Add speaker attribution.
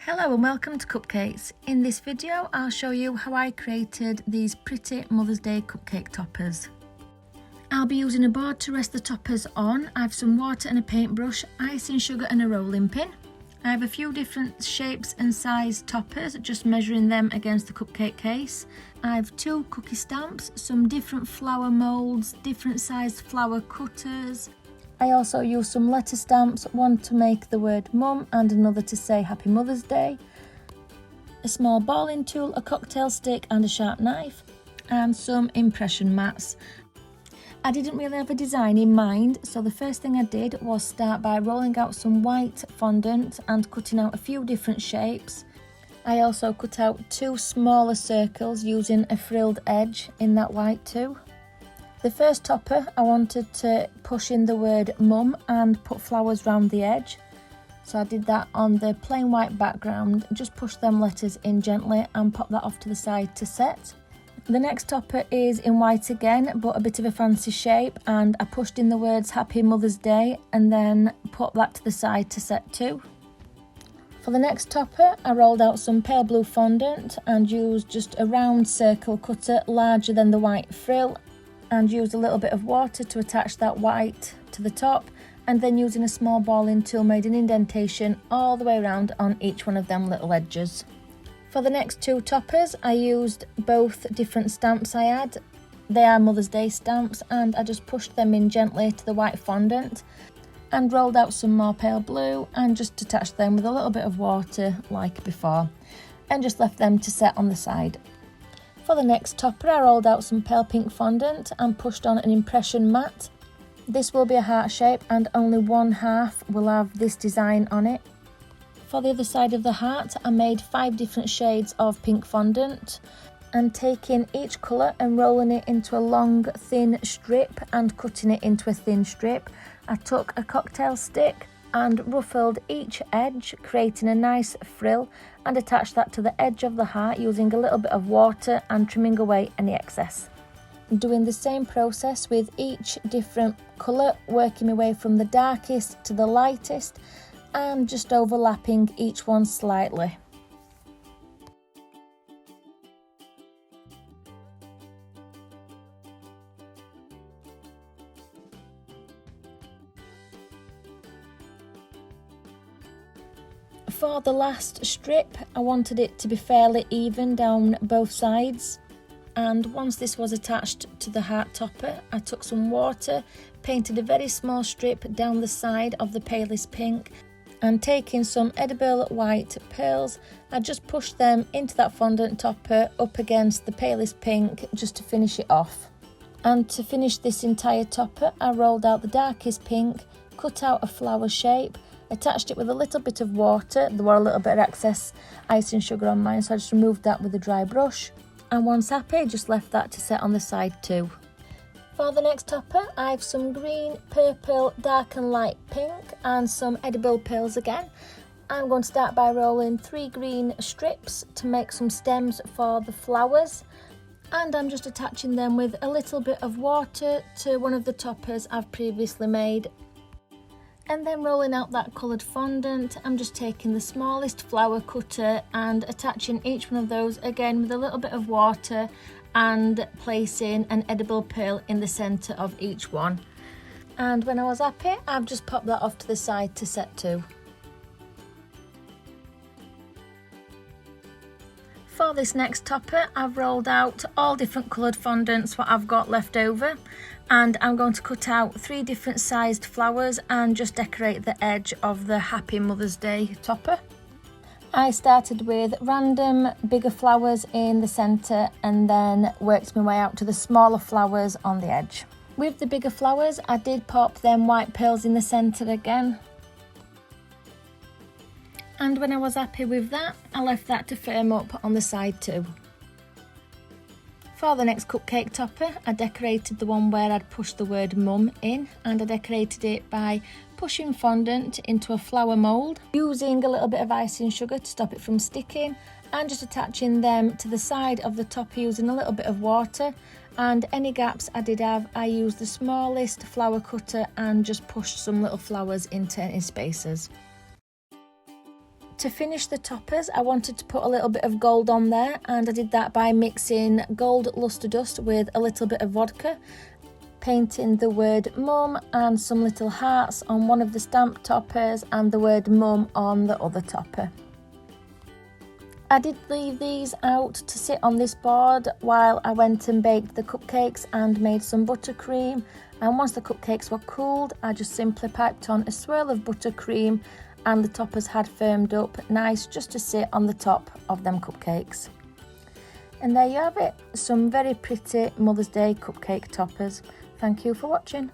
Speaker 1: Hello and welcome to Cupcakes. In this video I'll show you how I created these pretty Mother's Day cupcake toppers. I'll be using a board to rest the toppers on. I have some water and a paintbrush, icing sugar and a rolling pin. I have a few different shapes and size toppers, just measuring them against the cupcake case. I have 2 cookie stamps, some different flower moulds, different sized flower cutters. I also used some letter stamps, one to make the word mum and another to say Happy Mother's Day, a small balling tool, a cocktail stick and a sharp knife, and some impression mats. I didn't really have a design in mind, so the first thing I did was start by rolling out some white fondant and cutting out a few different shapes. I also cut out 2 smaller circles using a frilled edge in that white too. The first topper, I wanted to push in the word mum and put flowers round the edge. So I did that on the plain white background, just push them letters in gently and pop that off to the side to set. The next topper is in white again, but a bit of a fancy shape, and I pushed in the words Happy Mother's Day and then put that to the side to set too. For the next topper, I rolled out some pale blue fondant and used just a round circle cutter larger than the white frill, and used a little bit of water to attach that white to the top, and then using a small balling tool made an indentation all the way around on each one of them little edges. For the next 2 toppers, I used both different stamps I had. They are Mother's Day stamps, and I just pushed them in gently to the white fondant and rolled out some more pale blue and just attached them with a little bit of water like before, and just left them to set on the side. For the next topper, I rolled out some pale pink fondant and pushed on an impression mat. This will be a heart shape and only one half will have this design on it. For the other side of the heart, I made 5 different shades of pink fondant, and taking each colour and rolling it into a long thin strip and cutting it into a thin strip, I took a cocktail stick and ruffled each edge, creating a nice frill, and attached that to the edge of the heart using a little bit of water and trimming away any excess. Doing the same process with each different colour, working my way from the darkest to the lightest and just overlapping each one slightly. For the last strip, I wanted it to be fairly even down both sides, and once this was attached to the heart topper, I took some water, painted a very small strip down the side of the palest pink, and taking some edible white pearls, I just pushed them into that fondant topper up against the palest pink just to finish it off. And to finish this entire topper, I rolled out the darkest pink, cut out a flower shape, attached it with a little bit of water. There were a little bit of excess icing sugar on mine, so I just removed that with a dry brush. And once happy, just left that to set on the side too. For the next topper, I have some green, purple, dark and light pink and some edible pearls again. I'm going to start by rolling 3 green strips to make some stems for the flowers. And I'm just attaching them with a little bit of water to one of the toppers I've previously made. And then rolling out that coloured fondant, I'm just taking the smallest flower cutter and attaching each one of those again with a little bit of water and placing an edible pearl in the centre of each one. And when I was happy, I've just popped that off to the side to set too. For this next topper, I've rolled out all different coloured fondants what I've got left over, and I'm going to cut out 3 different sized flowers and just decorate the edge of the Happy Mother's Day topper. I started with random bigger flowers in the centre and then worked my way out to the smaller flowers on the edge. With the bigger flowers, I did pop them white pearls in the centre again. And when I was happy with that, I left that to firm up on the side too. For the next cupcake topper, I decorated the one where I'd pushed the word mum in, and I decorated it by pushing fondant into a flower mould, using a little bit of icing sugar to stop it from sticking, and just attaching them to the side of the topper using a little bit of water. And any gaps I did have, I used the smallest flower cutter and just pushed some little flowers into any spaces. To finish the toppers, I wanted to put a little bit of gold on there, and I did that by mixing gold luster dust with a little bit of vodka, painting the word mum and some little hearts on one of the stamp toppers and the word mum on the other topper. I did leave these out to sit on this board while I went and baked the cupcakes and made some buttercream, and once the cupcakes were cooled, I just simply piped on a swirl of buttercream and the toppers had firmed up nice just to sit on the top of them cupcakes. And there you have it, some very pretty Mother's Day cupcake toppers. Thank you for watching.